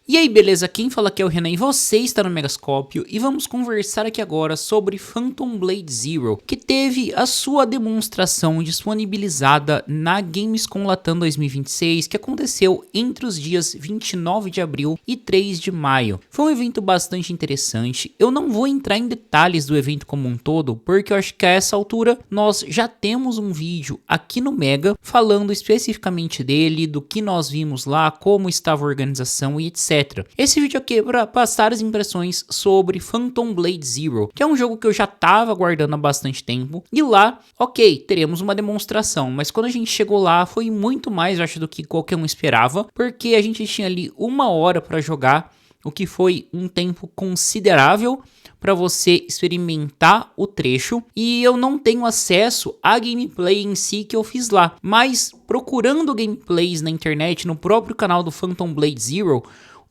E aí, beleza? Quem fala aqui é o Renan e você está no Megascópio e vamos conversar aqui agora sobre Phantom Blade Zero, que teve a sua demonstração disponibilizada na Gamescom Latam 2026, que aconteceu entre os dias 29 de abril e 3 de maio. Foi um evento bastante interessante. Eu não vou entrar em detalhes do evento como um todo, porque eu acho que a essa altura nós já temos um vídeo aqui no Mega falando especificamente dele, do que nós vimos lá, como estava a organização e etc. Esse vídeo aqui é para passar as impressões sobre Phantom Blade Zero, que é um jogo que eu já estava aguardando há bastante tempo. E lá, ok, teremos uma demonstração, mas quando a gente chegou lá foi muito mais, eu acho, do que qualquer um esperava, porque a gente tinha ali 1 hora para jogar, o que foi um tempo considerável para você experimentar o trecho, e eu não tenho acesso à gameplay em si que eu fiz lá, mas procurando gameplays na internet, no próprio canal do Phantom Blade Zero,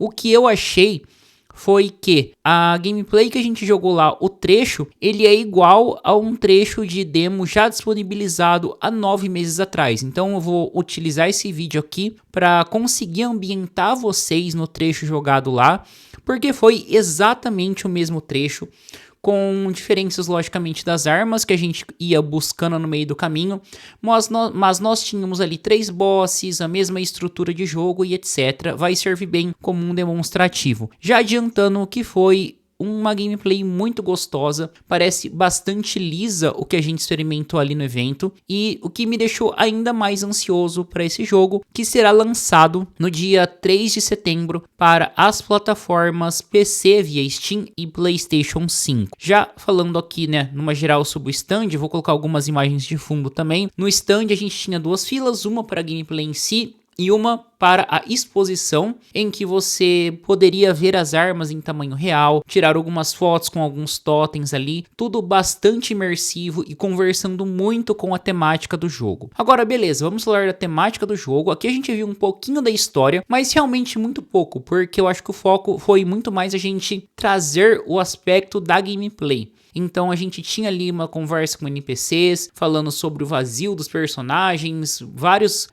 o que eu achei foi que a gameplay que a gente jogou lá, o trecho, ele é igual a um trecho de demo já disponibilizado há 9 meses atrás. Então eu vou utilizar esse vídeo aqui para conseguir ambientar vocês no trecho jogado lá, porque foi exatamente o mesmo trecho, com diferenças logicamente das armas que a gente ia buscando no meio do caminho, mas nós tínhamos ali 3 bosses, a mesma estrutura de jogo e etc. Vai servir bem como um demonstrativo. Já adiantando que foi uma gameplay muito gostosa, parece bastante lisa o que a gente experimentou ali no evento, e o que me deixou ainda mais ansioso para esse jogo, que será lançado no dia 3 de setembro para as plataformas PC via Steam e PlayStation 5. Já falando aqui, né, numa geral sobre o stand, vou colocar algumas imagens de fundo também. No stand a gente tinha 2 filas, uma para a gameplay em si e uma para a exposição, em que você poderia ver as armas em tamanho real, tirar algumas fotos com alguns totens ali, tudo bastante imersivo e conversando muito com a temática do jogo. Agora, beleza, vamos falar da temática do jogo. Aqui a gente viu um pouquinho da história, mas realmente muito pouco, porque eu acho que o foco foi muito mais a gente trazer o aspecto da gameplay. Então a gente tinha ali uma conversa com NPCs, falando sobre o vazio dos personagens, vários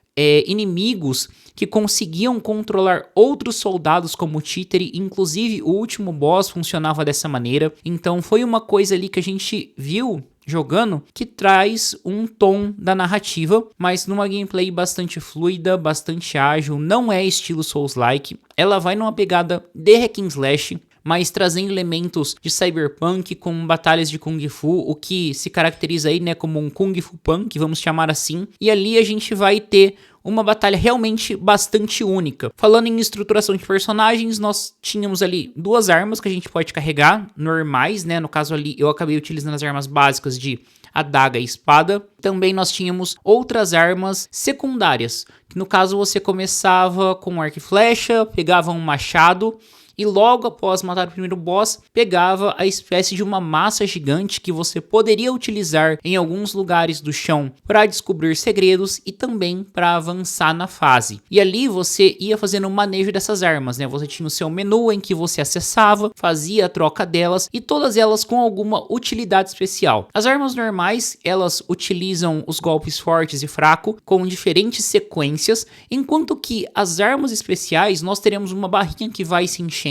inimigos que conseguiam controlar outros soldados como o Títere, inclusive o último boss funcionava dessa maneira. Então foi uma coisa ali que a gente viu jogando que traz um tom da narrativa, mas numa gameplay bastante fluida, bastante ágil, não é estilo Souls-like, ela vai numa pegada de hack and slash, mas trazendo elementos de cyberpunk com batalhas de kung fu, o que se caracteriza aí, né, como um kung fu punk, vamos chamar assim. E ali a gente vai ter uma batalha realmente bastante única. Falando em estruturação de personagens, nós tínhamos ali 2 armas que a gente pode carregar, normais, né, no caso ali eu acabei utilizando as armas básicas de adaga e espada. Também nós tínhamos outras armas secundárias, que no caso você começava com arco e flecha, pegava um machado, e logo após matar o primeiro boss, pegava a espécie de uma massa gigante que você poderia utilizar em alguns lugares do chão para descobrir segredos e também para avançar na fase. E ali você ia fazendo o manejo dessas armas, né? Você tinha o seu menu em que você acessava, fazia a troca delas e todas elas com alguma utilidade especial. As armas normais, elas utilizam os golpes fortes e fracos com diferentes sequências, enquanto que as armas especiais nós teremos uma barrinha que vai se enchendo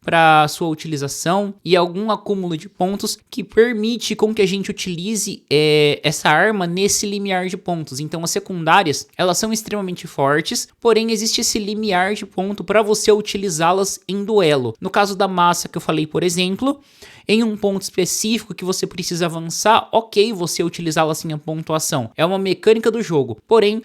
para sua utilização e algum acúmulo de pontos que permite com que a gente utilize essa arma nesse limiar de pontos. Então as secundárias, elas são extremamente fortes, porém existe esse limiar de ponto para você utilizá-las em duelo. No caso da massa que eu falei, por exemplo, em um ponto específico que você precisa avançar, ok, você utilizá-la assim a pontuação. É uma mecânica do jogo, porém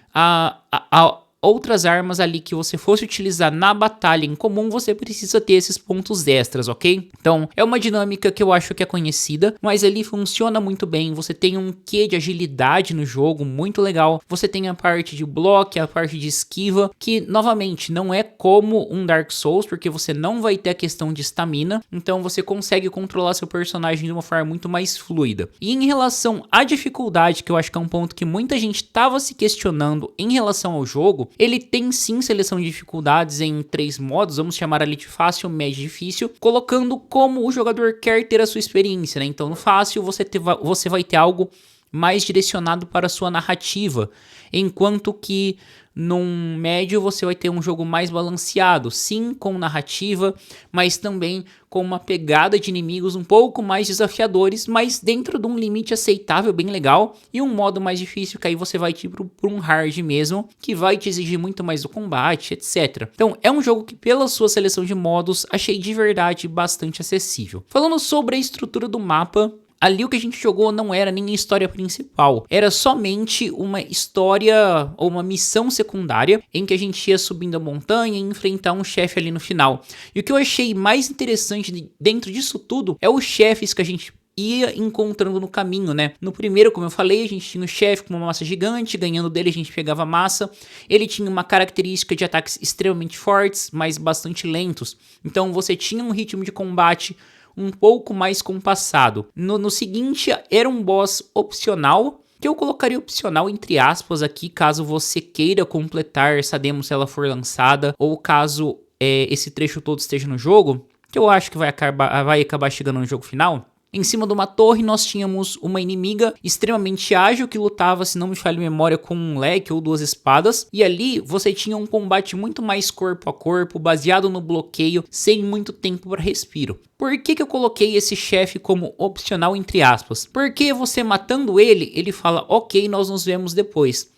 outras armas ali que você fosse utilizar na batalha em comum, você precisa ter esses pontos extras, ok? Então, é uma dinâmica que eu acho que é conhecida, mas ali funciona muito bem. Você tem um quê de agilidade no jogo, muito legal. Você tem a parte de bloco, a parte de esquiva, que, novamente, não é como um Dark Souls, porque você não vai ter a questão de estamina, então você consegue controlar seu personagem de uma forma muito mais fluida. E em relação à dificuldade, que eu acho que é um ponto que muita gente estava se questionando em relação ao jogo, ele tem sim seleção de dificuldades em 3 modos, vamos chamar ali de fácil, médio e difícil, colocando como o jogador quer ter a sua experiência, né? Então no fácil você vai ter algo mais direcionado para a sua narrativa, enquanto que num médio você vai ter um jogo mais balanceado, sim, com narrativa, mas também com uma pegada de inimigos um pouco mais desafiadores, mas dentro de um limite aceitável, bem legal, e um modo mais difícil que aí você vai ir para um hard mesmo, que vai te exigir muito mais do combate, etc. Então é um jogo que pela sua seleção de modos, achei de verdade bastante acessível. Falando sobre a estrutura do mapa, ali o que a gente jogou não era nem a história principal, era somente uma história ou uma missão secundária em que a gente ia subindo a montanha e enfrentar um chefe ali no final. E o que eu achei mais interessante dentro disso tudo é os chefes que a gente ia encontrando no caminho, né? No primeiro, como eu falei, a gente tinha um chefe com uma massa gigante, ganhando dele a gente pegava massa. Ele tinha uma característica de ataques extremamente fortes, mas bastante lentos. Então você tinha um ritmo de combate um pouco mais compassado. No seguinte, era um boss opcional, que eu colocaria opcional entre aspas aqui, caso você queira completar essa demo se ela for lançada, ou caso esse trecho todo esteja no jogo, que eu acho que vai acabar chegando no jogo final. Em cima de uma torre nós tínhamos uma inimiga extremamente ágil que lutava, se não me falha a memória, com um leque ou 2 espadas. E ali você tinha um combate muito mais corpo a corpo, baseado no bloqueio, sem muito tempo para respiro. Por que eu coloquei esse chefe como opcional entre aspas? Porque você matando ele, ele fala, ok, nós nos vemos depois.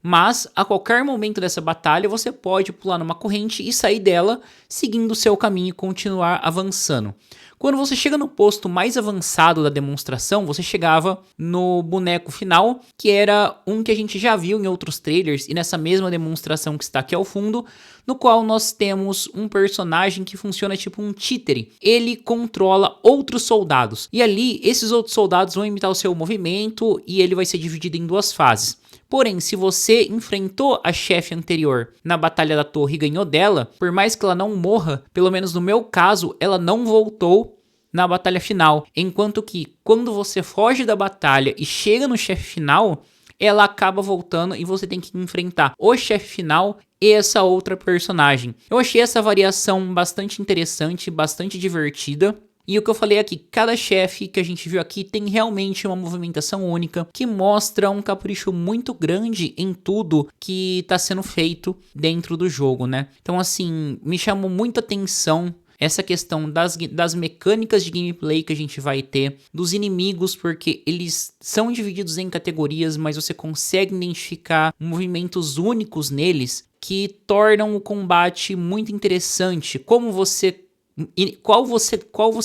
Mas a qualquer momento dessa batalha você pode pular numa corrente e sair dela, seguindo o seu caminho e continuar avançando. Quando você chega no posto mais avançado da demonstração, você chegava no boneco final, que era um que a gente já viu em outros trailers e nessa mesma demonstração que está aqui ao fundo, no qual nós temos um personagem que funciona tipo um títere. Ele controla outros soldados e ali esses outros soldados vão imitar o seu movimento e ele vai ser dividido em 2 fases. Porém, se você enfrentou a chefe anterior na Batalha da Torre e ganhou dela, por mais que ela não morra, pelo menos no meu caso, ela não voltou na batalha final. Enquanto que quando você foge da batalha e chega no chefe final, ela acaba voltando e você tem que enfrentar o chefe final e essa outra personagem. Eu achei essa variação bastante interessante, bastante divertida. E o que eu falei aqui, cada chefe que a gente viu aqui tem realmente uma movimentação única que mostra um capricho muito grande em tudo que está sendo feito dentro do jogo, né? Então assim, me chamou muita atenção essa questão das mecânicas de gameplay que a gente vai ter, dos inimigos, porque eles são divididos em categorias, mas você consegue identificar movimentos únicos neles que tornam o combate muito interessante. Qual você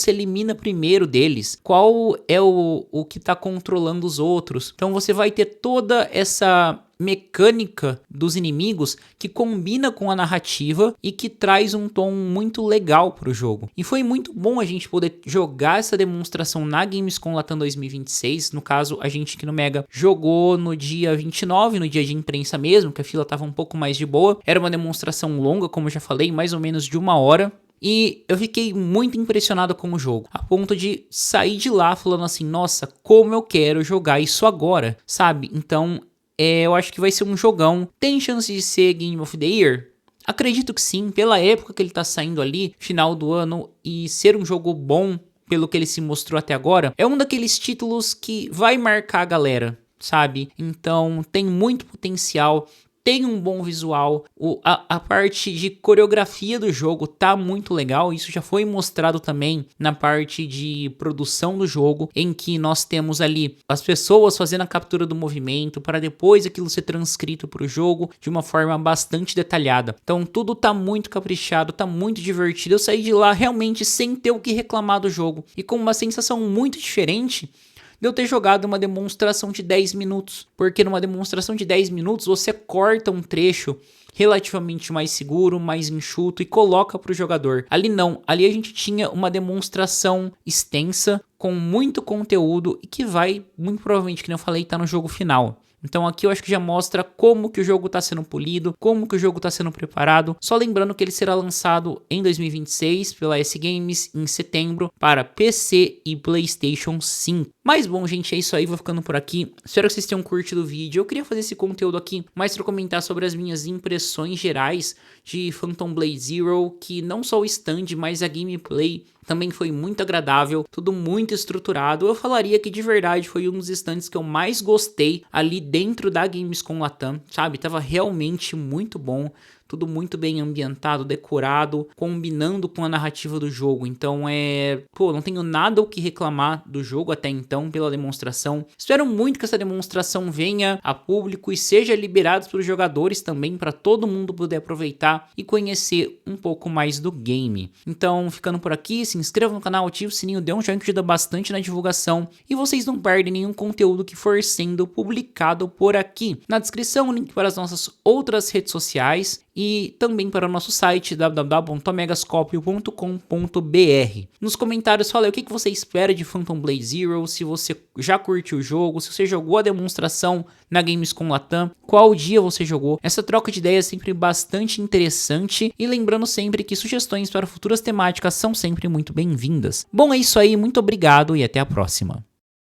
elimina primeiro deles? Qual é o que está controlando os outros? Então você vai ter toda essa mecânica dos inimigos que combina com a narrativa e que traz um tom muito legal para o jogo. E foi muito bom a gente poder jogar essa demonstração na Gamescom Latam 2026. No caso, a gente aqui no Mega jogou no dia 29, no dia de imprensa mesmo, que a fila estava um pouco mais de boa. Era uma demonstração longa, como eu já falei, mais ou menos de 1 hora. E eu fiquei muito impressionado com o jogo, a ponto de sair de lá falando assim, nossa, como eu quero jogar isso agora, sabe? Então, eu acho que vai ser um jogão. Tem chance de ser Game of the Year? Acredito que sim, pela época que ele tá saindo ali, final do ano, e ser um jogo bom, pelo que ele se mostrou até agora, é um daqueles títulos que vai marcar a galera, sabe? Então, tem muito potencial. Tem um bom visual, a parte de coreografia do jogo tá muito legal, isso já foi mostrado também na parte de produção do jogo, em que nós temos ali as pessoas fazendo a captura do movimento para depois aquilo ser transcrito para o jogo de uma forma bastante detalhada. Então tudo tá muito caprichado, tá muito divertido, eu saí de lá realmente sem ter o que reclamar do jogo e com uma sensação muito diferente de eu ter jogado uma demonstração de 10 minutos, porque numa demonstração de 10 minutos você corta um trecho relativamente mais seguro, mais enxuto e coloca para o jogador. Ali não, ali a gente tinha uma demonstração extensa, com muito conteúdo e que vai, muito provavelmente, que nem eu falei, tá no jogo final. Então aqui eu acho que já mostra como que o jogo está sendo polido, como que o jogo está sendo preparado. Só lembrando que ele será lançado em 2026 pela S Games em setembro para PC e PlayStation 5. Mas bom, gente, é isso aí, vou ficando por aqui. Espero que vocês tenham curtido o vídeo. Eu queria fazer esse conteúdo aqui mais para comentar sobre as minhas impressões gerais de Phantom Blade Zero, que não só o stand, mas a gameplay também foi muito agradável, tudo muito estruturado. Eu falaria que de verdade foi um dos stands que eu mais gostei ali dentro da Gamescom Latam, sabe? Tava realmente muito bom. Tudo muito bem ambientado, decorado, combinando com a narrativa do jogo. Então não tenho nada o que reclamar do jogo até então pela demonstração. Espero muito que essa demonstração venha a público e seja liberada para os jogadores também, para todo mundo poder aproveitar e conhecer um pouco mais do game. Então, ficando por aqui, se inscreva no canal, ative o sininho, dê um joinha que ajuda bastante na divulgação e vocês não perdem nenhum conteúdo que for sendo publicado por aqui. Na descrição, o link para as nossas outras redes sociais e também para o nosso site www.omegascopio.com.br. Nos comentários fala aí o que você espera de Phantom Blade Zero, se você já curtiu o jogo, se você jogou a demonstração na Gamescom Latam, qual dia você jogou. Essa troca de ideias é sempre bastante interessante e lembrando sempre que sugestões para futuras temáticas são sempre muito bem-vindas. Bom, é isso aí, muito obrigado e até a próxima.